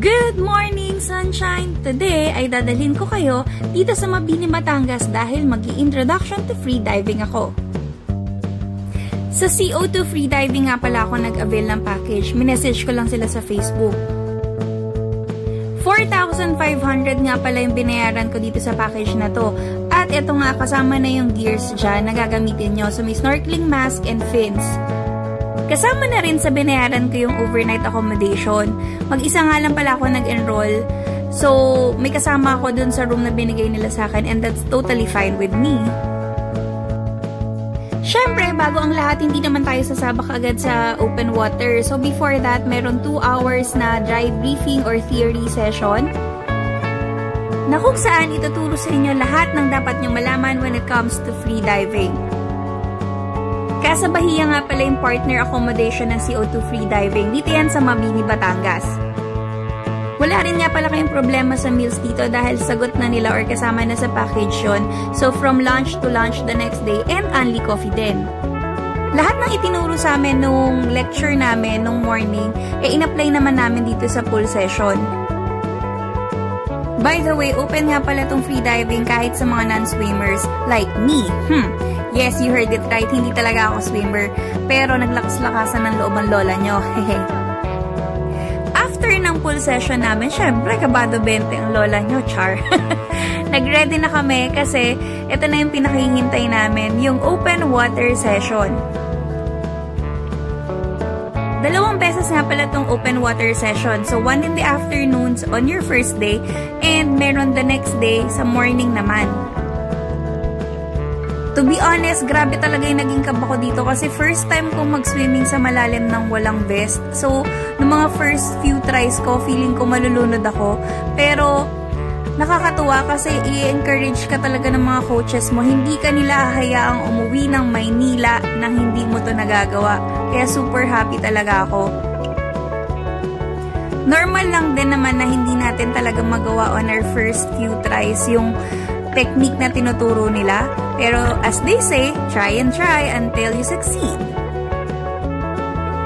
Good morning, sunshine! Today ay dadalhin ko kayo dito sa Mabini, Batangas dahil mag-i-introduction to freediving ako. Sa CO2 freediving nga pala ako nag-avail ng package. Minessage ko lang sila sa Facebook. 4,500 nga pala yung binayaran ko dito sa package na to. At ito nga, kasama na yung gears dyan na gagamitin nyo. So may snorkeling mask and fins. Kasama na rin sa binayaran ko yung overnight accommodation. Mag-isa nga lang pala ako nag-enroll. So, may kasama ako dun sa room na binigay nila sa akin and that's totally fine with me. Syempre, bago ang lahat, hindi naman tayo sasabak agad sa open water. So, before that, meron 2 hours na dry briefing or theory session na kung saan ituturo sa inyo lahat ng dapat nyo malaman when it comes to freediving. Casa Bahia nga pala yung partner accommodation ng CO2 freediving. Dito yan sa Mabini, Batangas. Wala rin nga pala kayong problema sa meals dito dahil sagot na nila or kasama na sa package yun. So from lunch to lunch the next day and only coffee din. Lahat ng itinuro sa amin nung lecture namin nung morning, in-apply naman namin dito sa pool session. By the way, open nga pala tong freediving kahit sa mga non-swimmers like me. Yes, you heard it right. Hindi talaga ako swimmer. Pero naglakas-lakasan ng loob ang lola nyo. After ng pool session namin, syempre, kabado 20 ang lola nyo, char. Nag-ready na kami kasi ito na yung pinakihintay namin, yung open water session. 2 beses nga pala tong open water session. So, 1 in the afternoons on your first day and meron the next day sa morning naman. To be honest, grabe talaga yung naging kaba ko dito kasi first time kong mag-swimming sa malalim ng walang vest. So, nung mga first few tries ko, feeling ko malulunod ako. Pero, nakakatuwa kasi i-encourage ka talaga ng mga coaches mo. Hindi ka nila hayaang umuwi ng Maynila nang hindi mo to nagagawa. Kaya super happy talaga ako. Normal lang din naman na hindi natin talaga magawa on our first few tries yung technique na tinuturo nila. Pero as they say, try and try until you succeed.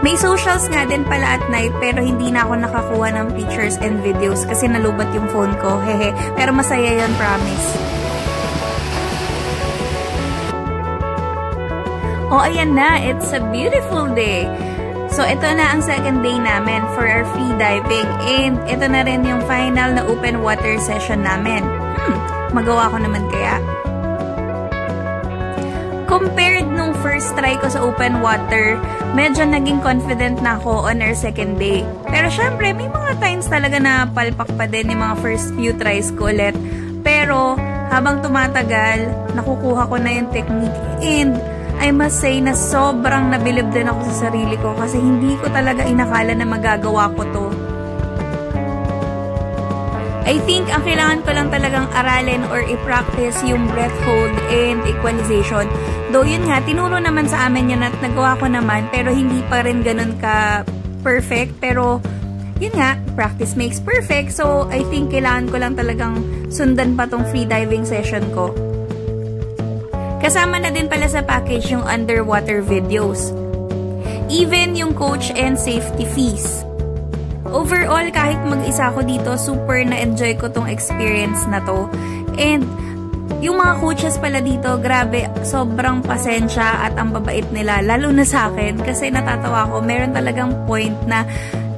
May socials nga din pala at night pero hindi na ako nakakuha ng pictures and videos kasi nalubat yung phone ko. Hehe. Pero masaya yun, promise. Oh, ayan na. It's a beautiful day. So, ito na ang second day namin for our free diving. And ito na rin yung final na open water session namin. Magawa ko naman kaya. Compared nung first try ko sa open water, medyo naging confident na ako on our second day. Pero syempre, may mga times talaga na palpak pa din yung mga first few tries ko ulit. Pero, habang tumatagal, nakukuha ko na yung technique. And, I must say na sobrang nabilib din ako sa sarili ko kasi hindi ko talaga inakala na magagawa ko to. I think ang kailangan ko lang talagang aralin or i-practice yung breath hold and equalization. Though yun nga, tinuro naman sa amin yun at nagawa ko naman pero hindi pa rin ganun ka perfect. Pero yun nga, practice makes perfect. So I think kailangan ko lang talagang sundan pa tong freediving session ko. Kasama na din pala sa package yung underwater videos. Even yung coach and safety fees. Overall, kahit mag-isa ako dito, super na-enjoy ko tong experience na to. And, yung mga coaches pala dito, grabe, sobrang pasensya at ang babait nila, lalo na sa akin, kasi natatawa ko, meron talagang point na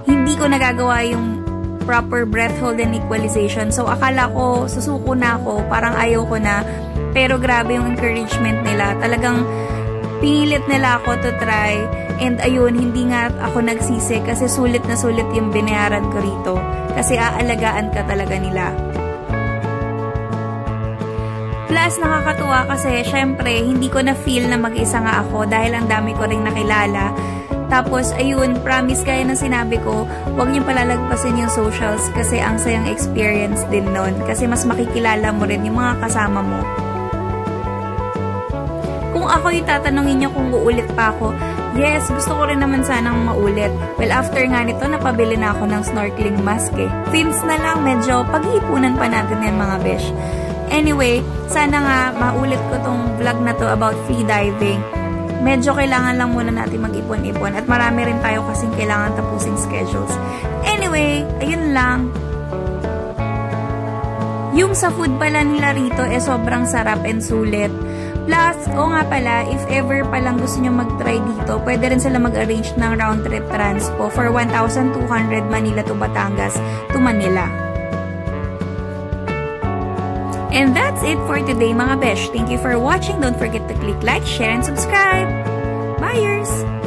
hindi ko nagagawa yung proper breath hold and equalization. So, akala ko, susuko na ako, parang ayaw ko na, pero grabe yung encouragement nila. Talagang pinilit nila ako to try. And ayun, hindi nga ako nagsisi kasi sulit na sulit yung binayaran ko rito. Kasi aalagaan ka talaga nila. Plus, nakakatuwa kasi syempre, hindi ko na feel na mag-isa nga ako dahil ang dami ko ring nakilala. Tapos, ayun, promise kaya na sinabi ko, huwag niyong palalagpasin yung socials kasi ang sayang experience din nun. Kasi mas makikilala mo rin yung mga kasama mo. Kung ako tatanungin niyo kung uulit pa ako, yes, gusto ko rin naman sanang maulit. Well, after nga nito, napabili na ako ng snorkeling mask eh. Fins na lang, medyo pag-iipunan pa natin yan mga besh. Anyway, sana nga maulit ko tong vlog na to about freediving. medyo kailangan lang muna natin mag-ipon-ipon at marami rin tayo kasing kailangan tapusing schedules. Anyway, ayun lang. Yung sa food pala nila rito sobrang sarap and sulit. Plus, nga pala, if ever palang gusto nyo mag-try dito, pwede rin sila mag-arrange ng round trip transpo for 1,200 Manila to Batangas to Manila. And that's it for today mga besh. Thank you for watching. Don't forget to click like, share, and subscribe. Buyers!